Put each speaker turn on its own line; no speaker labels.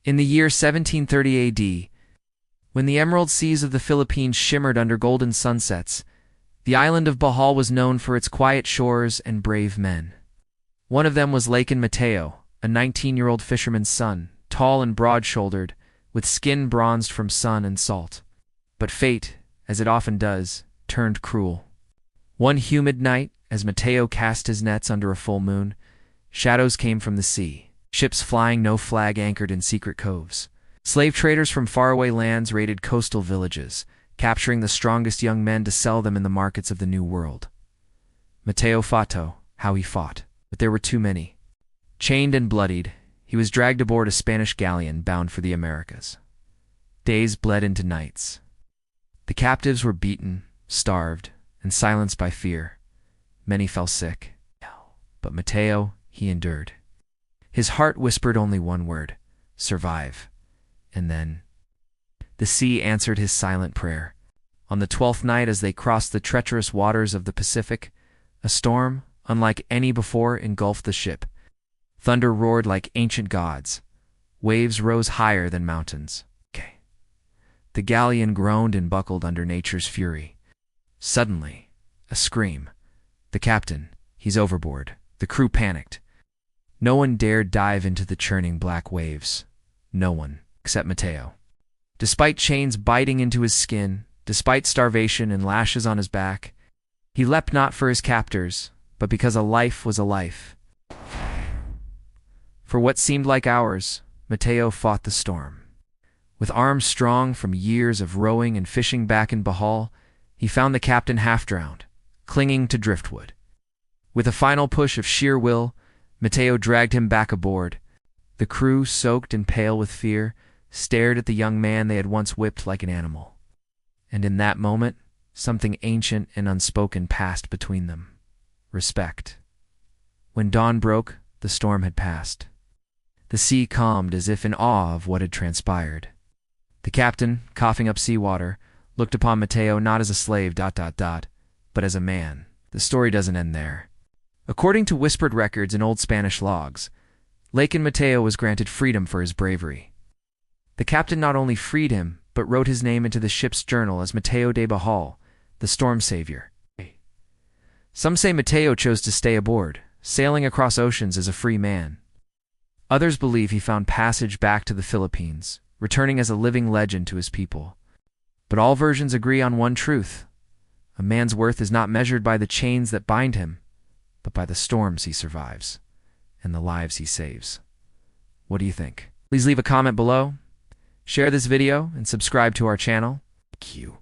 In the year 1730 AD, when the emerald seas of the Philippines shimmered under golden sunsets, the island of Bohol was known for its quiet shores and brave men. One of them was Laken Mateo, a 19-year-old fisherman's son, tall and broad-shouldered, with skin bronzed from sun and salt. But fate, as it often does, turned cruel. One humid night, as Mateo cast his nets under a full moon, shadows came from the sea, ships flying no flag anchored in secret coves. Slave traders from faraway lands raided coastal villages, capturing the strongest young men to sell them in the markets of the New World. Mateo fought, how he fought, but there were too many. Chained and bloodied, he was dragged aboard a Spanish galleon bound for the Americas. Days bled into nights. The captives were beaten, starved, and silenced by fear. Many fell sick. But Mateo, he endured. His heart whispered only one word: survive. And then the sea answered his silent prayer. On the 12th night, as they crossed the treacherous waters of the Pacific, a storm, unlike any before, engulfed the ship. Thunder roared like ancient gods. Waves rose higher than mountains. The galleon groaned and buckled under nature's fury. Suddenly, a scream. The captain, he's overboard. The crew panicked. No one dared dive into the churning black waves. No one, except Mateo. Despite chains biting into his skin, despite starvation and lashes on his back, he leapt not for his captors, but because a life was a life. For what seemed like hours, Mateo fought the storm. With arms strong from years of rowing and fishing back in Bohol, he found the captain half-drowned, clinging to driftwood. With a final push of sheer will, Mateo dragged him back aboard. The crew, soaked and pale with fear, stared at the young man they had once whipped like an animal. And in that moment, something ancient and unspoken passed between them: respect. When dawn broke, the storm had passed. The sea calmed as if in awe of what had transpired. The captain, coughing up seawater, looked upon Mateo not as a slave, but as a man. The story doesn't end there. According to whispered records in old Spanish logs, Laken Mateo was granted freedom for his bravery. The captain not only freed him, but wrote his name into the ship's journal as Mateo de Bohol, the storm savior. Some say Mateo chose to stay aboard, sailing across oceans as a free man. Others believe he found passage back to the Philippines, returning as a living legend to his people. But all versions agree on one truth: a man's worth is not measured by the chains that bind him, but by the storms he survives and the lives he saves. What do you think? Please leave a comment below, share this video, and subscribe to our channel. Thank you.